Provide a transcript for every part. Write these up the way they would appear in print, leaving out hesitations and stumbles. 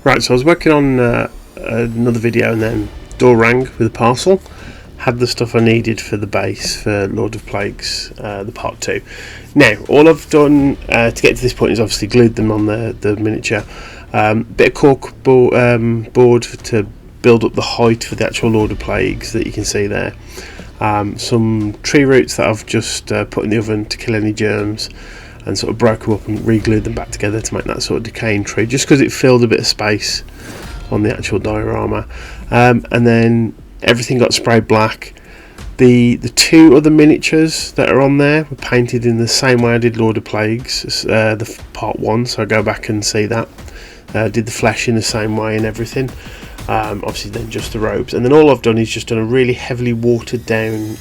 Right, so I was working on another video and then door rang with a parcel. Had the stuff I needed for the base for Lord of Plagues, the part 2. Now, all I've done to get to this point is obviously glued them on the miniature. Bit of cork board to build up the height for the actual Lord of Plagues that you can see there. Some tree roots that I've just put in the oven to kill any germs, and sort of broke them up and re-glued them back together to make that sort of decaying tree, just because it filled a bit of space on the actual diorama. And then everything got sprayed black. The two other miniatures that are on there were painted in the same way I did Lord of Plagues, the part 1, so I go back and see that. Did the flesh in the same way and everything. Obviously then just the robes, and then all I've done is just done a really heavily watered down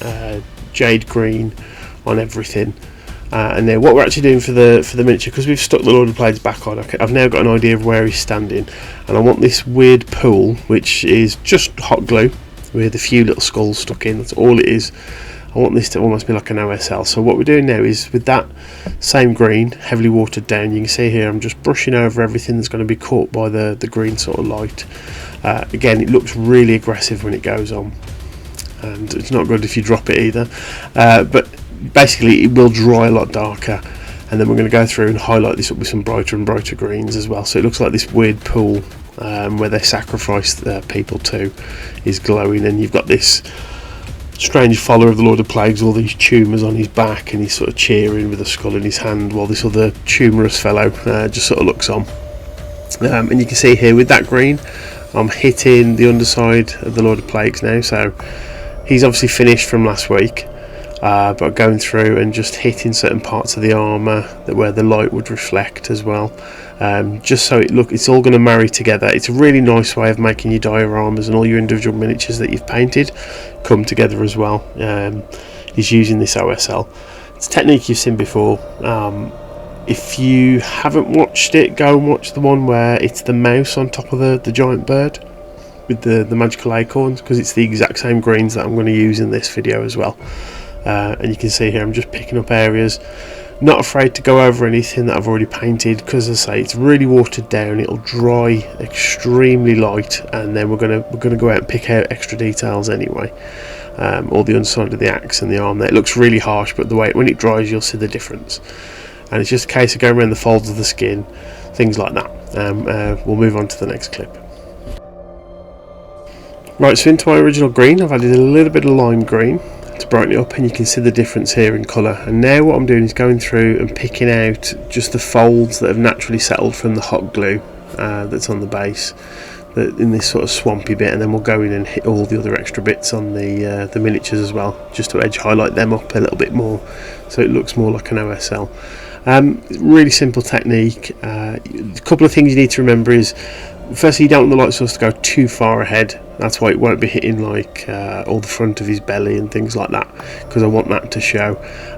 jade green on everything. And now what we're actually doing for the miniature, because we've stuck the Lord of Plagues back on, I've now got an idea of where he's standing, and I want this weird pool, which is just hot glue with a few little skulls stuck in. That's all it is. I want this to almost be like an OSL. So what we're doing now is, with that same green heavily watered down, you can see here I'm just brushing over everything that's going to be caught by the green sort of light. Again, it looks really aggressive when it goes on, and it's not good if you drop it either, but basically it will dry a lot darker, and then we're going to go through and highlight this up with some brighter and brighter greens as well, so it looks like this weird pool where they sacrifice people to is glowing, and you've got this strange follower of the Lord of Plagues, all these tumours on his back, and he's sort of cheering with a skull in his hand while this other tumorous fellow just sort of looks on. And you can see here with that green I'm hitting the underside of the Lord of Plagues now, so he's obviously finished from last week, but going through and just hitting certain parts of the armour where the light would reflect as well, just so it's all going to marry together. It's a really nice way of making your dioramas and all your individual miniatures that you've painted come together as well. Is using this OSL. It's a technique you've seen before. If you haven't watched it, go and watch the one where it's the mouse on top of the giant bird with the magical acorns, because it's the exact same greens that I'm going to use in this video as well. And you can see here I'm just picking up areas, not afraid to go over anything that I've already painted, because as I say, it's really watered down, it'll dry extremely light, and then we're going to go out and pick out extra details anyway. All the underside of the axe and the arm there, it looks really harsh, but when it dries you'll see the difference. And it's just a case of going around the folds of the skin, things like that. We'll move on to the next clip. Right, so into my original green I've added a little bit of lime green to brighten it up, and you can see the difference here in colour. And now what I'm doing is going through and picking out just the folds that have naturally settled from the hot glue that's on the base, in this sort of swampy bit, and then we'll go in and hit all the other extra bits on the miniatures as well, just to edge highlight them up a little bit more so it looks more like an OSL. Really simple technique. A couple of things you need to remember is, firstly, you don't want the light source to go too far ahead. That's why it won't be hitting like all the front of his belly and things like that, because I want that to show.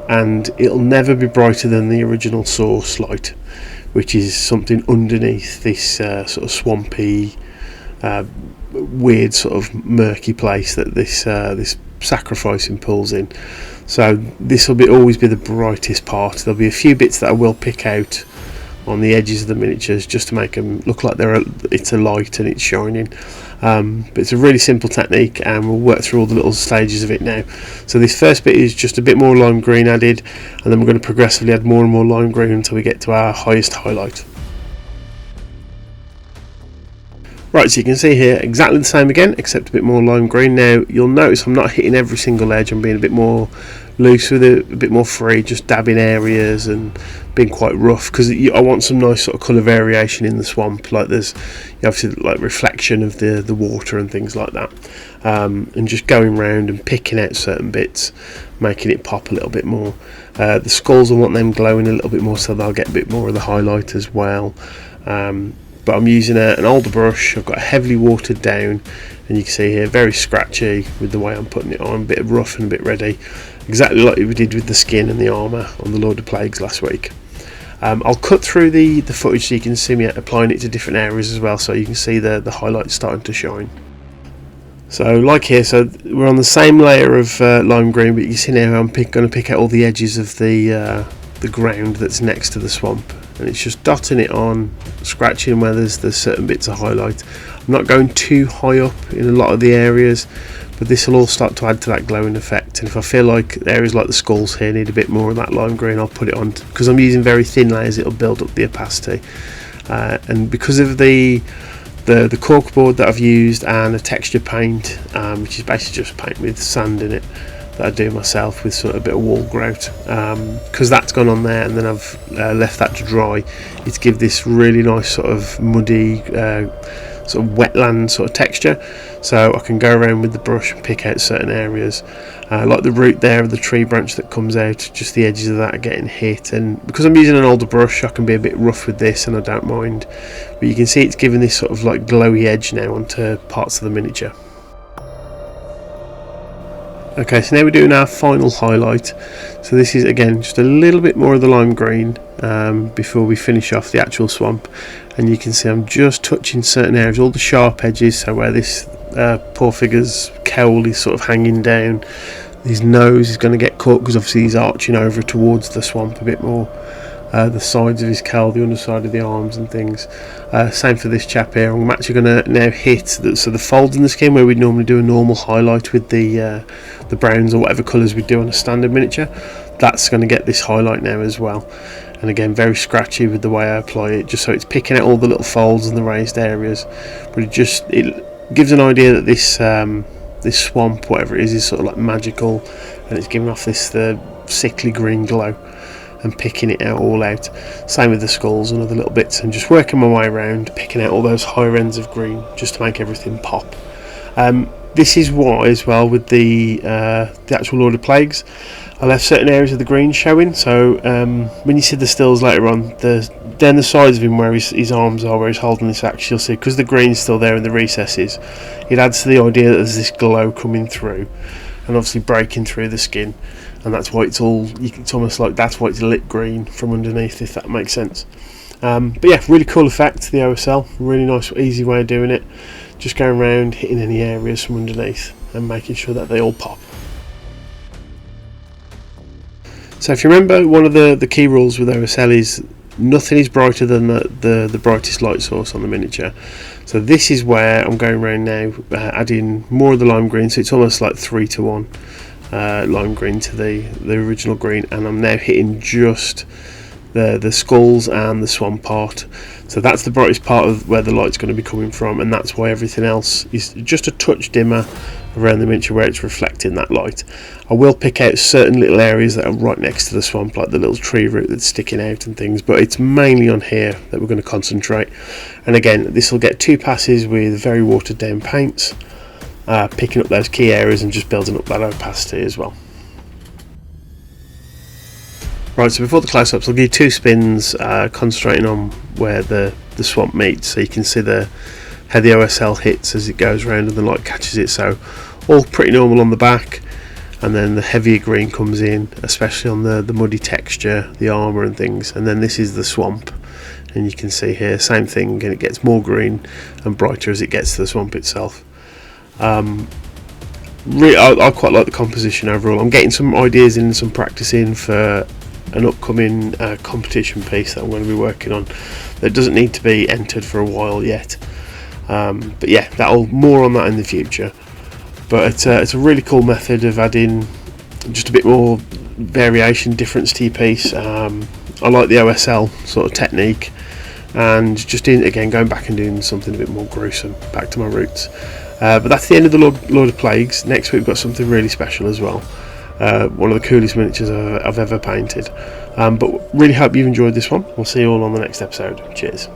And it'll never be brighter than the original source light, which is something underneath this sort of swampy, weird sort of murky place that this sacrificing pulls in. So this will always be the brightest part. There'll be a few bits that I will pick out on the edges of the miniatures just to make them look like it's a light and it's shining. But it's a really simple technique, and we'll work through all the little stages of it now. So this first bit is just a bit more lime green added, and then we're going to progressively add more and more lime green until we get to our highest highlight. Right, so you can see here exactly the same again, except a bit more lime green. Now you'll notice I'm not hitting every single edge, I'm being a bit more loose with it, a bit more free, just dabbing areas and being quite rough, because I want some nice sort of colour variation in the swamp, like there's obviously like reflection of the water and things like that, and just going around and picking out certain bits, making it pop a little bit more. The skulls I want them glowing a little bit more, so they'll get a bit more of the highlight as well. But I'm using an older brush. I've got a heavily watered down, and you can see here very scratchy with the way I'm putting it on, a bit rough and a bit ready, exactly like we did with the skin and the armour on the Lord of Plagues last week. I'll cut through the footage so you can see me applying it to different areas as well, so you can see the highlights starting to shine. So like here, so we're on the same layer of lime green, but you see now I'm going to pick out all the edges of the ground that's next to the swamp. and it's just dotting it on, scratching where there's certain bits of highlight. I'm not going too high up in a lot of the areas, but this will all start to add to that glowing effect. And if I feel like areas like the skulls here need a bit more of that lime green, I'll put it on. Because I'm using very thin layers, it'll build up the opacity. And because of the corkboard that I've used and a texture paint, which is basically just paint with sand in it, that I do myself with sort of a bit of wall grout, because that's gone on there, and then I've left that to dry, it's give this really nice sort of muddy sort of wetland sort of texture. So I can go around with the brush and pick out certain areas, like the root there of the tree branch that comes out, just the edges of that are getting hit, and because I'm using an older brush I can be a bit rough with this and I don't mind, but you can see it's giving this sort of like glowy edge now onto parts of the miniature. Okay, so now we're doing our final highlight. So this is again just a little bit more of the lime green before we finish off the actual swamp, and you can see I'm just touching certain areas, all the sharp edges, so where this poor figure's cowl is sort of hanging down, his nose is going to get cut because obviously he's arching over towards the swamp a bit more, the sides of his cowl, the underside of the arms and things. Same for this chap here. I'm actually going to now hit the folds in the skin where we'd normally do a normal highlight with the browns or whatever colours we do on a standard miniature. That's going to get this highlight now as well, and again very scratchy with the way I apply it, just so it's picking out all the little folds and the raised areas, but it gives an idea that this this swamp, whatever it is sort of like magical, and it's giving off this sickly green glow, and picking it out all out. Same with the skulls and other little bits, and just working my way around picking out all those higher ends of green just to make everything pop. This is why as well with the actual Lord of Plagues, I left certain areas of the green showing, so when you see the stills later on, down the sides of him where his arms are, where he's holding this axe, you'll see because the green's still there in the recesses, it adds to the idea that there's this glow coming through and obviously breaking through the skin, and that's why it's almost like that's why it's lit green from underneath, if that makes sense. But yeah, really cool effect, the OSL, really nice easy way of doing it, just going around hitting any areas from underneath and making sure that they all pop. So if you remember, one of the key rules with OSL is nothing is brighter than the brightest light source on the miniature. So this is where I'm going around now, adding more of the lime green, so it's almost like 3-to-1 lime green to the original green, and I'm now hitting just the skulls and the swamp part. So that's the brightest part of where the light's going to be coming from, and that's why everything else is just a touch dimmer around the miniature where it's reflecting that light. I will pick out certain little areas that are right next to the swamp, like the little tree root that's sticking out and things, but it's mainly on here that we're going to concentrate. And again, this will get 2 passes with very watered down paints, picking up those key areas and just building up that opacity as well. Right, so before the close-ups, I'll give you 2 spins concentrating on where the swamp meets, so you can see how the OSL hits as it goes around and the light catches it. So all pretty normal on the back, and then the heavier green comes in, especially on the muddy texture, the armour and things, and then this is the swamp, and you can see here, same thing, and it gets more green and brighter as it gets to the swamp itself. Really, I quite like the composition overall. I'm getting some ideas in, some practice in for an upcoming competition piece that I'm going to be working on that doesn't need to be entered for a while yet, but yeah, more on that in the future. But it's a really cool method of adding just a bit more variation, difference to your piece. I like the OSL sort of technique, and just again going back and doing something a bit more gruesome, back to my roots. But that's the end of the Lord of Plagues. Next week we've got something really special as well. One of the coolest miniatures I've ever painted. But really hope you've enjoyed this one. We'll see you all on the next episode. Cheers.